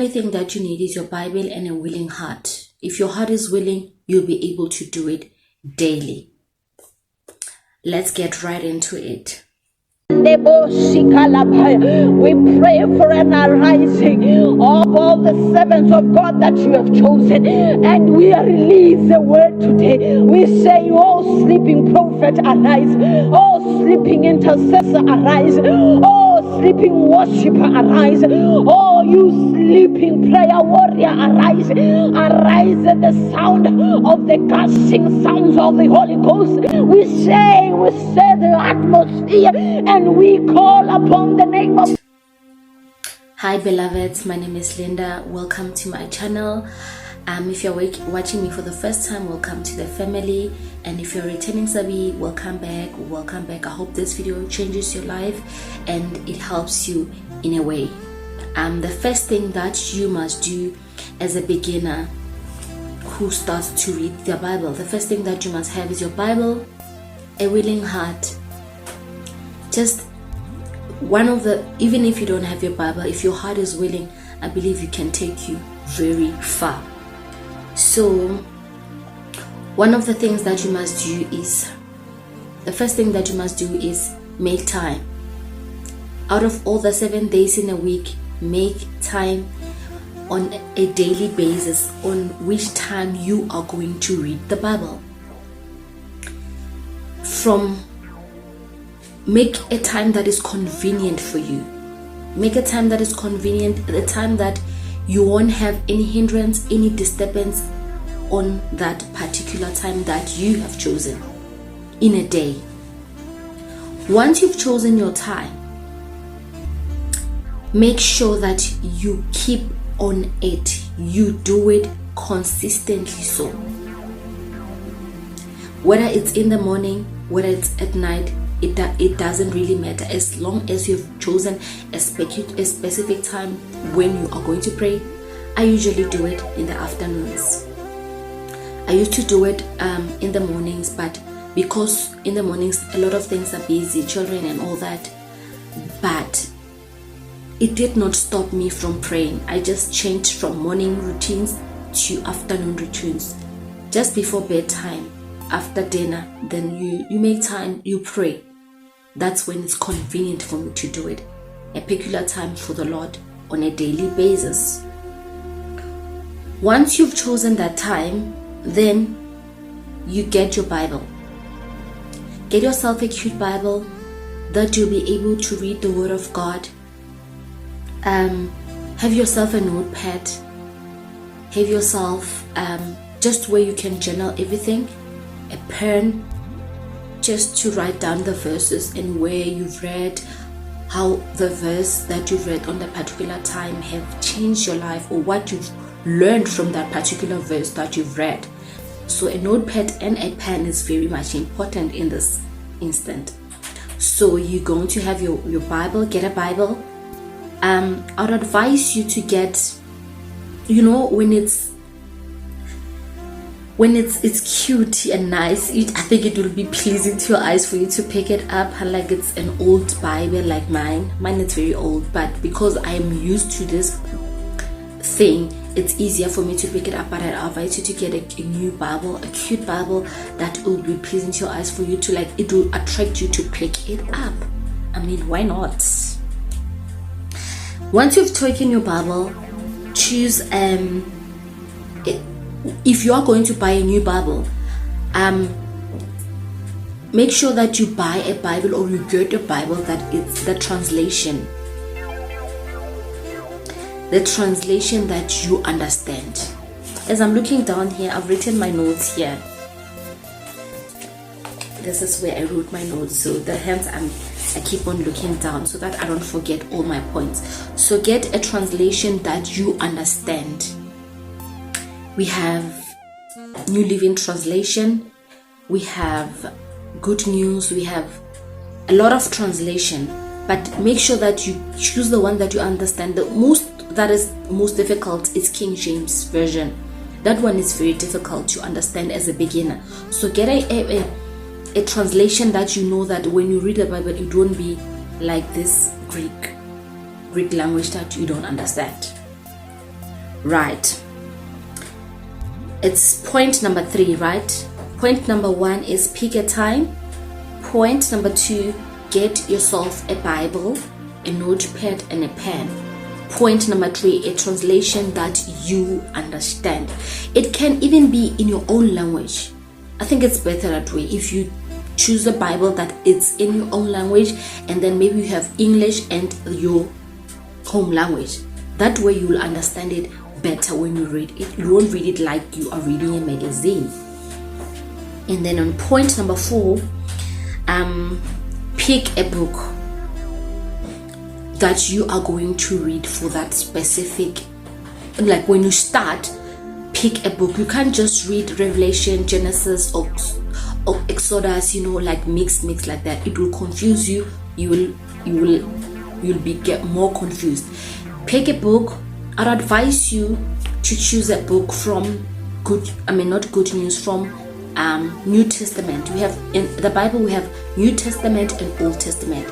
only thing that you need is your Bible and a willing heart. If your heart is willing, you'll be able to do it daily. Let's get right into it. We pray for an arising of all the servants of God that you have chosen, and we release the word today. We say, oh sleeping prophet, arise. Oh sleeping intercessor, arise. Oh sleeping worshiper, arise. Oh you sleeping prayer warrior, arise. Arise at the sound of the gushing sounds of the Holy Ghost. We say the atmosphere, and we call upon the name of... Hi beloveds, my name is Linda. Welcome to my channel. If you're watching me for the first time, welcome to the family, and if you're returning Sabi, welcome back. I hope this video changes your life and it helps you in a way. The first thing that you must do as a beginner who starts to read the Bible, the first thing that you must have is your Bible, a willing heart. Just one of the, even if you don't have your Bible, if your heart is willing, I believe you can take you very far. So one of the things that you must do is, the first thing that you must do is make time. Out of all the 7 days in a week, make time on a daily basis on which time you are going to read the Bible. Make a time that is convenient for you. Make a time that is convenient, the time that you won't have any hindrance, any disturbance on that particular time that you have chosen in a day. Once you've chosen your time, make sure that you keep on it. You do it consistently. So whether it's in the morning, whether it's at night, it doesn't really matter, as long as you've chosen a specific time when you are going to pray. I usually do it in the afternoons. I used to do it in the mornings, but because in the mornings a lot of things are busy, children and all that, but it did not stop me from praying. I just changed from morning routines to afternoon routines. Just before bedtime, after dinner, then you make time, you pray. That's when it's convenient for me to do it. A peculiar time for the Lord on a daily basis. Once you've chosen that time, then you get your Bible. Get yourself a cute Bible that you'll be able to read the Word of God. Have yourself a notepad. Have yourself just where you can journal everything, a pen, just to write down the verses and where you've read, how the verse that you've read on that particular time have changed your life, or what you've learned from that particular verse that you've read. So a notepad and a pen is very much important in this instant. So you're going to have your Bible. Get a Bible. I'd advise you to get, when it's cute and nice, I think it will be pleasing to your eyes for you to pick it up. Like it's an old Bible like mine is very old, but because I am used to this thing, it's easier for me to pick it up. But I advise you to get a new Bible, a cute Bible that will be pleasing to your eyes for you to like. It will attract you to pick it up. I mean, why not? Once you've taken your Bible, choose if you are going to buy a new Bible, make sure that you buy a Bible, or you get a Bible that it's the translation that you understand. As I'm looking down here, I've written my notes here. This is where I wrote my notes, so hence I keep on looking down so that I don't forget all my points. So get a translation that you understand. We have New Living Translation, we have Good News, we have a lot of translation, but make sure that you choose the one that you understand. That is most difficult is King James Version. That one is very difficult to understand as a beginner. So get a translation that you know that when you read the Bible, it won't be like this Greek language that you don't understand. Right. It's point number 3, right? Point number 1 is pick a time. Point number 2, get yourself a Bible, a notepad, and a pen. Point number 3, a translation that you understand. It can even be in your own language. I think it's better that way. If you choose a Bible that it's in your own language, and then maybe you have English and your home language. That way you will understand it better when you read it. You won't read it like you are reading a magazine. And then on point number 4, pick a book that you are going to read for that specific, like when you start, pick a book. You can't just read Revelation, Genesis, or Exodus, like mix like that. It will confuse you. You'll get more confused. Pick a book. I'd advise you to choose a book from from New Testament. We have in the Bible, we have New Testament and Old Testament.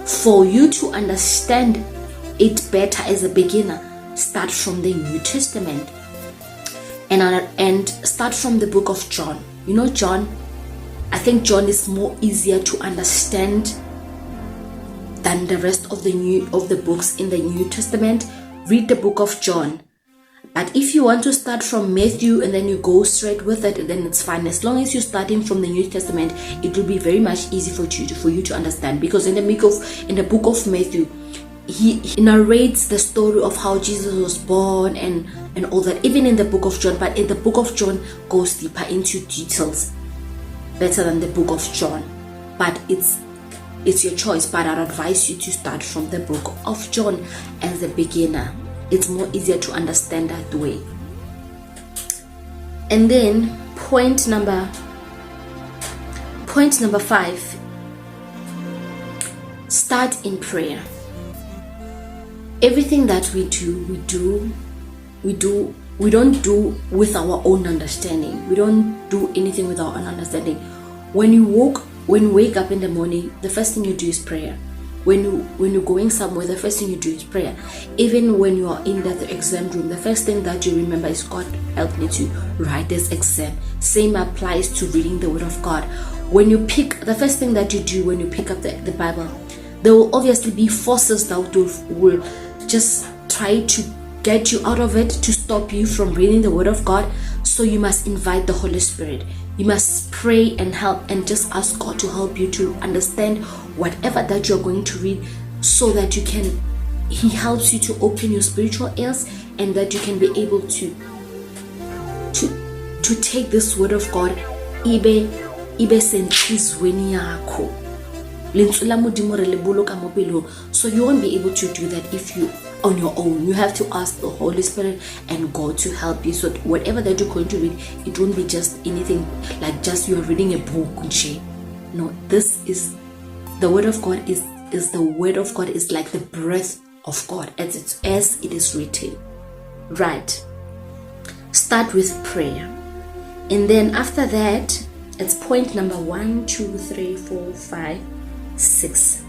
For you to understand it better as a beginner, start from the New Testament and start from the book of John. John, I think John is more easier to understand than the rest of the books in the New Testament. Read the book of John. But if you want to start from Matthew and then you go straight with it, then it's fine. As long as you're starting from the New Testament, it will be very much easy for you to understand. Because in the book of Matthew, he narrates the story of how Jesus was born and all that, even in the book of John. But in the book of John goes deeper into details, better than the book of John. But it's your choice. But I'd advise you to start from the book of John as a beginner. It's more easier to understand that way. And then point number 5, start in prayer. Everything that we don't do with our own understanding. We don't do anything with our own understanding. When you wake up in the morning, the first thing you do is prayer. When you're going somewhere, the first thing you do is prayer. Even when you are in the exam room, the first thing that you remember is, God, help me to write this exam. Same applies to reading the Word of God. When you pick, the first thing that you do when you pick up the Bible, there will obviously be forces that will just try to get you out of it, to stop you from reading the Word of God. So you must invite the Holy Spirit. You must pray and help and just ask God to help you to understand whatever that you're going to read, so that He helps you to open your spiritual ears, and that you can be able to take this Word of God ibe sentizweni yakho. So you won't be able to do that if you on your own. You have to ask the Holy Spirit and God to help you. So whatever that you're going to read, it won't be just anything like just you're reading a book. No, this is the Word of God. Is the Word of God is like the breath of God as it is written. Right. Start with prayer, and then after that, it's point number 1, 2, 3, 4, 5, 6.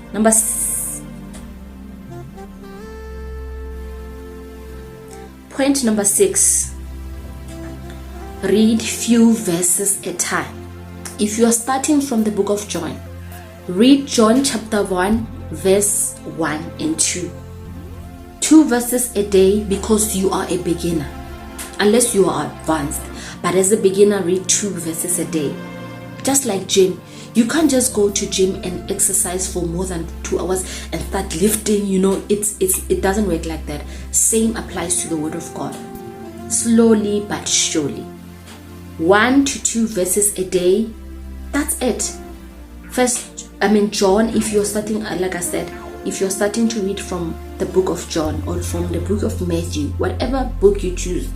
Point number 6. Read few verses a time. If you are starting from the book of John, read John chapter 1, verse 1 and 2. 2 verses a day, because you are a beginner. Unless you are advanced. But as a beginner, read 2 verses a day. Just like gym. You can't just go to gym and exercise for more than 2 hours and start lifting, it doesn't work like that. Same applies to the Word of God. Slowly but surely. 1 to 2 verses a day. That's it. John, if you're starting, like I said, if you're starting to read from the book of John or from the book of Matthew, whatever book you choose,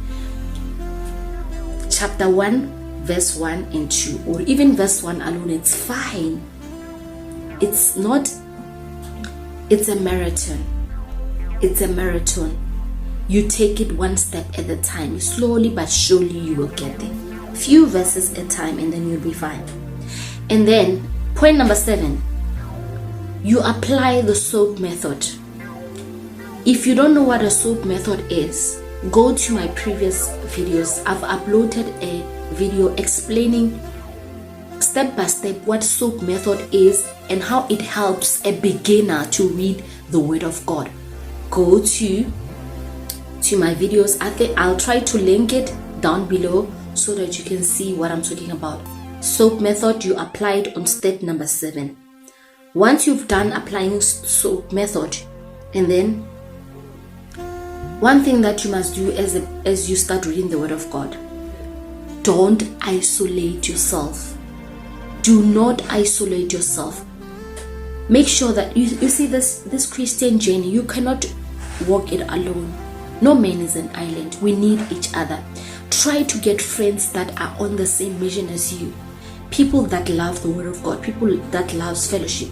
chapter 1, verse 1 and 2, or even verse 1 alone, it's fine. It's a marathon. It's a marathon. You take it one step at a time. Slowly but surely you will get there. Few verses at a time, and then you'll be fine. And then point number 7, you apply the SOAP method. If you don't know what a SOAP method is, go to my previous videos. I've uploaded a video explaining step by step what SOAP method is and how it helps a beginner to read the Word of God. Go to my videos. I think I'll try to link it down below so that you can see what I'm talking about. SOAP method, you apply it on step number 7. Once you've done applying SOAP method, and then one thing that you must do as you start reading the Word of God, don't isolate yourself. Do not isolate yourself. Make sure that you see this Christian journey, you cannot walk it alone. No man is an island. We need each other. Try to get friends that are on the same mission as you. People that love the Word of God. People that loves fellowship.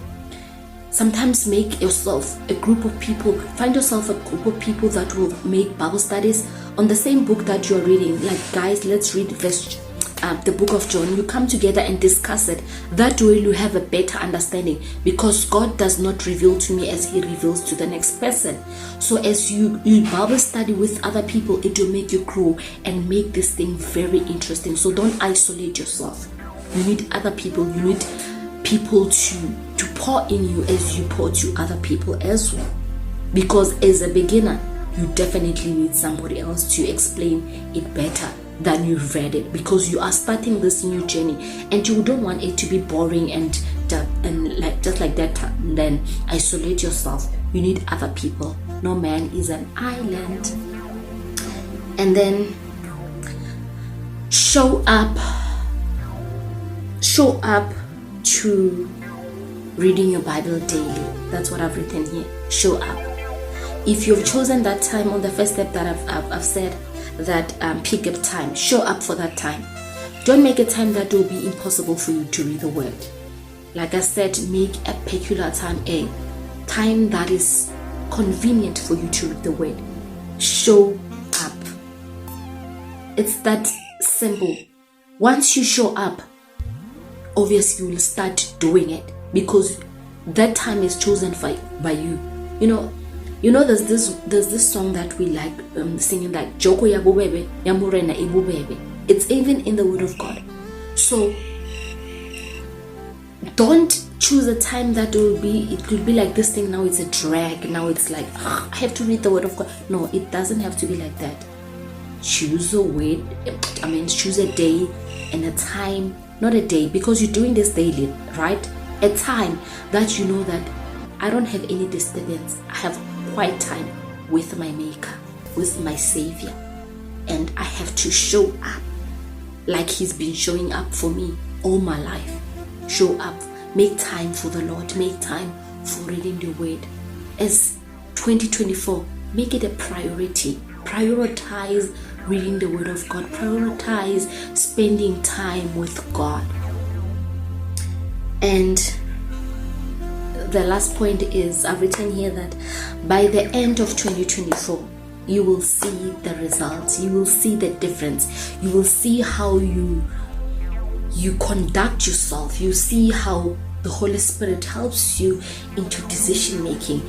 Sometimes make yourself a group of people. Find yourself a group of people that will make Bible studies on the same book that you are reading. Like, guys, let's read the book of John. You come together and discuss it. That way you have a better understanding, because God does not reveal to me as He reveals to the next person. So as you Bible study with other people, it will make you grow and make this thing very interesting. So don't isolate yourself. You need other people. You need people to pour in you as you pour to other people as well. Because as a beginner, you definitely need somebody else to explain it better than you've read it, because you are starting this new journey and you don't want it to be boring and like just like that. Then isolate yourself. You need other people. No man is an island. And then show up to reading your Bible daily. That's what I've written here. Show up. If you've chosen that time on the first step that I've said, that pick up time, show up for that time. Don't make a time that will be impossible for you to read the Word. Like I said, make a peculiar time, a time that is convenient for you to read the Word. Show up. It's that simple. Once you show up, obviously you will start doing it, because that time is chosen by you. You know, there's this song that we like singing, like Joko ya bubebe, ya murena ibubebe. It's even in the Word of God. So don't choose a time that it will be like this thing. Now it's a drag. Now it's like, I have to read the Word of God. No, it doesn't have to be like that. Choose a day and a time. Not a day, because you're doing this daily, right? A time that you know that I don't have any disturbance. I have quiet time with my Maker, with my Savior, and I have to show up like He's been showing up for me all my life. Show up. Make time for the Lord. Make time for reading the Word. As 2024, make it a priority. Prioritize reading the Word of God. Prioritize spending time with God. And the last point is, I've written here that by the end of 2024, you will see the results. You will see the difference. You will see how you conduct yourself. You see how the Holy Spirit helps you into decision making.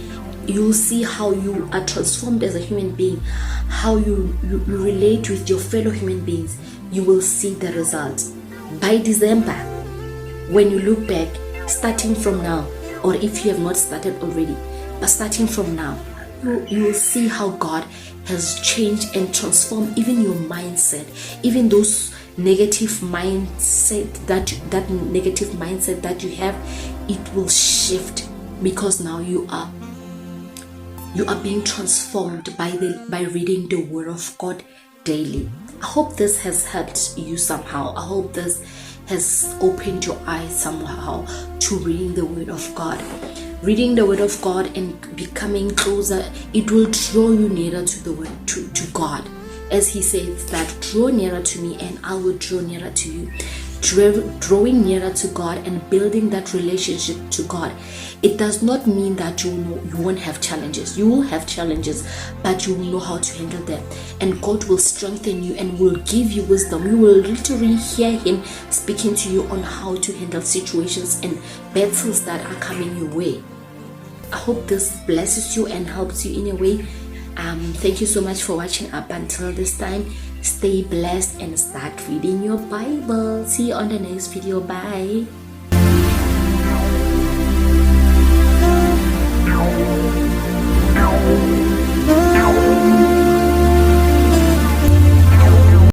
You will see how you are transformed as a human being, how you relate with your fellow human beings. You will see the results. By December, when you look back, starting from now, or if you have not started already, but starting from now, you will see how God has changed and transformed even your mindset, even those negative mindset that negative mindset that you have. It will shift, because now you are being transformed by reading the Word of God daily. I hope this has helped you somehow. I hope this has opened your eyes somehow to reading the Word of God. Reading the Word of God and becoming closer, it will draw you nearer to the Word, to God. As He says that, draw nearer to me and I will draw nearer to you. Drawing nearer to God and building that relationship to God, it does not mean that you won't have challenges. You will have challenges, but you will know how to handle them, and God will strengthen you and will give you wisdom. You will literally hear Him speaking to you on how to handle situations and battles that are coming your way. I hope this blesses you and helps you in a way. Thank you so much for watching up until this time. Stay blessed and start reading your Bible. See you on the next video. Bye.